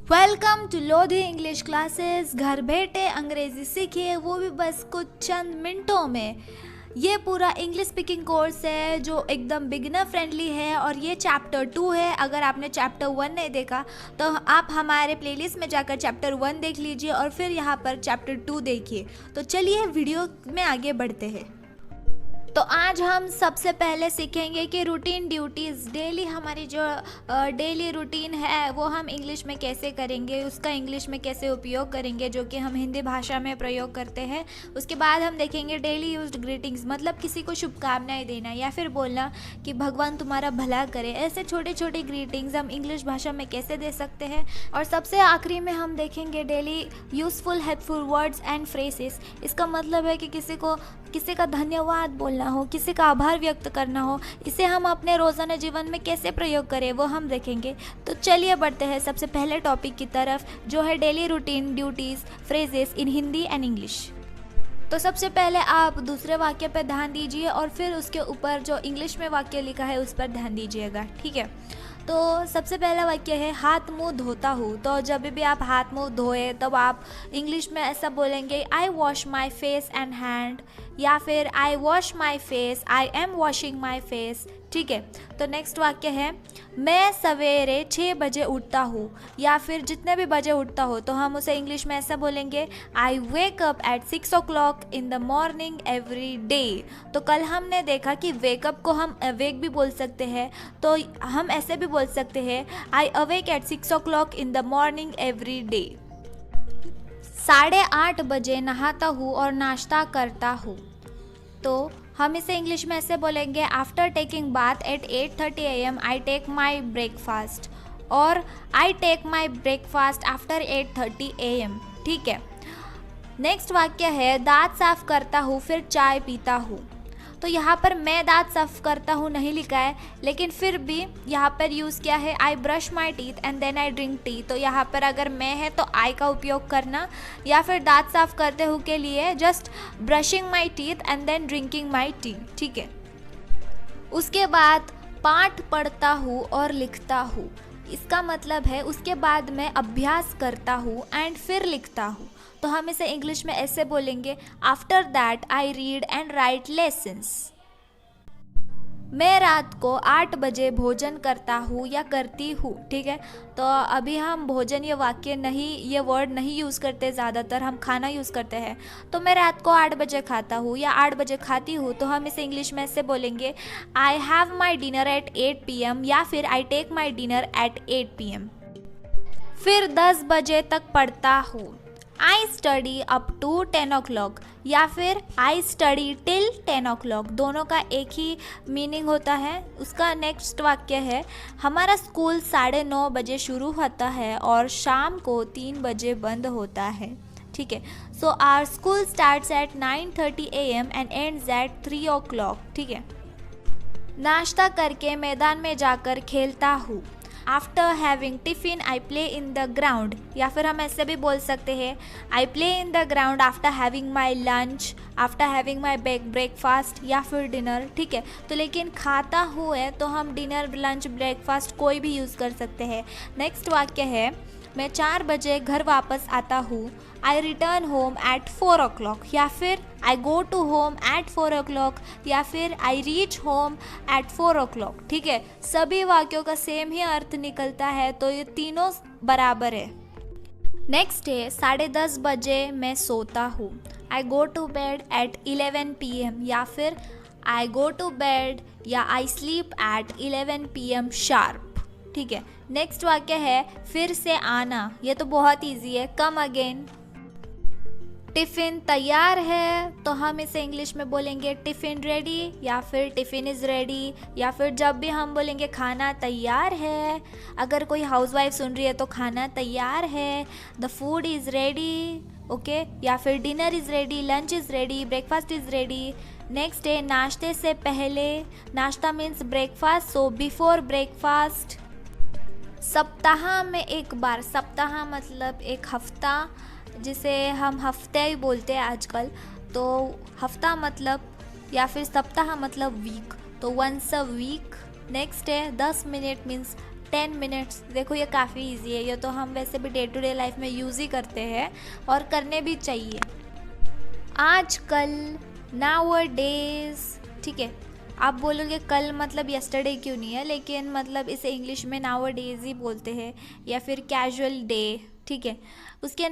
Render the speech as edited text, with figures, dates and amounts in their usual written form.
Welcome to Lodhi English classes. घर बैठे अंग्रेज़ी सीखिए, वो भी बस कुछ चंद मिनटों में। ये पूरा इंग्लिश स्पीकिंग कोर्स है जो एकदम बिगिनर फ्रेंडली है और ये चैप्टर 2 है। अगर आपने चैप्टर 1 नहीं देखा तो आप हमारे प्लेलिस्ट में जाकर चैप्टर 1 देख लीजिए और फिर यहाँ पर चैप्टर 2 देखिए। तो चलिए वीडियो में आगे बढ़ते हैं। तो आज हम सबसे पहले सीखेंगे कि रूटीन ड्यूटीज़, डेली हमारी जो डेली रूटीन है वो हम इंग्लिश में कैसे करेंगे, उसका इंग्लिश में कैसे उपयोग करेंगे जो कि हम हिंदी भाषा में प्रयोग करते हैं। उसके बाद हम देखेंगे डेली यूज्ड ग्रीटिंग्स, मतलब किसी को शुभकामनाएं देना या फिर बोलना कि भगवान तुम्हारा भला करे। ऐसे छोटे छोटे ग्रीटिंग्स हम इंग्लिश भाषा में कैसे दे सकते हैं। और सबसे आखिरी में हम देखेंगे daily useful helpful words and phrases. इसका मतलब है कि किसी का धन्यवाद बोलना हो, किसी का आभार व्यक्त करना हो, इसे हम अपने रोज़ाना जीवन में कैसे प्रयोग करें वो हम देखेंगे। तो चलिए बढ़ते हैं सबसे पहले टॉपिक की तरफ जो है daily routine duties phrases in Hindi and English. तो सबसे पहले आप दूसरे वाक्य पर ध्यान दीजिए और फिर उसके ऊपर जो इंग्लिश में वाक्य लिखा है उस पर ध्यान दीजिएगा, ठीक है। तो सबसे पहला वाक्य है हाथ मुंह धोता हूँ। तो जब भी आप हाथ मुंह धोए तब आप इंग्लिश में ऐसा बोलेंगे I wash my face and hand, या फिर I wash my face, I am washing my face, ठीक है। तो नेक्स्ट वाक्य है मैं सवेरे 6 बजे उठता हूँ, या फिर जितने भी बजे उठता हो तो हम उसे इंग्लिश में ऐसा बोलेंगे I wake up at 6 o'clock in the morning every day. तो कल हमने देखा कि वेकअप को हम अवेक भी बोल सकते हैं, तो हम ऐसे भी बोल सकते हैं I awake at 6 o'clock in the morning every day. 8:30 बजे नहाता हूँ और नाश्ता करता हूँ। तो हम इसे इंग्लिश में ऐसे बोलेंगे after taking bath at 8:30 AM I take my breakfast, और I take my breakfast after 8:30 AM, ठीक है। नेक्स्ट वाक्य है दांत साफ करता हूँ फिर चाय पीता हूँ। तो यहाँ पर मैं दांत साफ करता हूँ नहीं लिखा है, लेकिन फिर भी यहाँ पर यूज़ किया है I brush my teeth and then I drink tea. तो यहाँ पर अगर मैं है तो आई का उपयोग करना, या फिर दांत साफ करते हुए के लिए just brushing my teeth and then drinking my tea, ठीक है। उसके बाद पाठ पढ़ता हूँ और लिखता हूँ। इसका मतलब है उसके बाद मैं अभ्यास करता हूँ एंड फिर लिखता हूँ। तो हम इसे इंग्लिश में ऐसे बोलेंगे after that I read and right lessons. मैं रात को 8 बजे भोजन करता हूँ या करती हूँ, ठीक है। तो अभी हम भोजन ये वर्ड नहीं यूज़ करते, ज़्यादातर हम खाना यूज़ करते हैं। तो मैं रात को 8 बजे खाता हूँ या 8 बजे खाती हूँ, तो हम इसे इंग्लिश में ऐसे बोलेंगे I have my dinner at 8 PM, या फिर I take my dinner at 8 PM। फिर 10 बजे तक पढ़ता हूँ, I study up to 10 o'clock, या फिर आई स्टडी टिल 10 o'clock। दोनों का एक ही मीनिंग होता है। उसका नेक्स्ट वाक्य है हमारा स्कूल 9:30 बजे शुरू होता है और शाम को 3 बजे बंद होता है, ठीक है। So our school starts at 9:30 AM and ends at 3 o'clock, ठीक है। नाश्ता करके मैदान में जाकर खेलता हूँ, after having tiffin I play in the ground, या फिर हम ऐसे भी बोल सकते हैं I play in the ground after having my lunch, after having my breakfast, या फिर डिनर, ठीक है। तो लेकिन खाता हुए तो हम डिनर लंच ब्रेकफास्ट कोई भी यूज़ कर सकते हैं। नेक्स्ट वाक्य है मैं 4 बजे घर वापस आता हूँ, आई रिटर्न होम एट 4 o'clock, या फिर I go to home at 4 o'clock, या फिर I reach home at 4 o'clock, ठीक है। सभी वाक्यों का सेम ही अर्थ निकलता है, तो ये तीनों बराबर है। नेक्स्ट है 10:30 बजे मैं सोता हूँ, I go to bed at 11 PM, या फिर आई गो टू बेड या I sleep at 11 PM sharp, ठीक है। नेक्स्ट वाक्य है फिर से आना। ये तो बहुत इजी है, कम अगेन। टिफ़िन तैयार है, तो हम इसे इंग्लिश में बोलेंगे टिफ़िन रेडी, या फिर टिफ़िन इज़ रेडी, या फिर जब भी हम बोलेंगे खाना तैयार है, अगर कोई हाउसवाइफ सुन रही है तो खाना तैयार है, the food is ready, okay, या फिर dinner is ready, lunch is ready, breakfast is ready. Next है नाश्ते से पहले, नाश्ता means breakfast, so before breakfast. सप्ताह में एक बार, सप्ताह मतलब एक हफ्ता, जिसे हम हफ्ते ही बोलते हैं आजकल। तो हफ्ता मतलब या फिर सप्ताह मतलब वीक, तो वंस अ वीक। नेक्स्ट है 10 मिनट मीन्स 10 मिनट्स। देखो ये काफ़ी इजी है, ये तो हम वैसे भी डे टू डे लाइफ में यूज़ ही करते हैं और करने भी चाहिए आजकल, नाउअडेज। ठीक है, आप बोलोगे कल मतलब यस्टरडे क्यों नहीं है, लेकिन मतलब इसे इंग्लिश में नाउअडेज ही बोलते हैं या फिर कैजुअल डे। ठीक है, उसके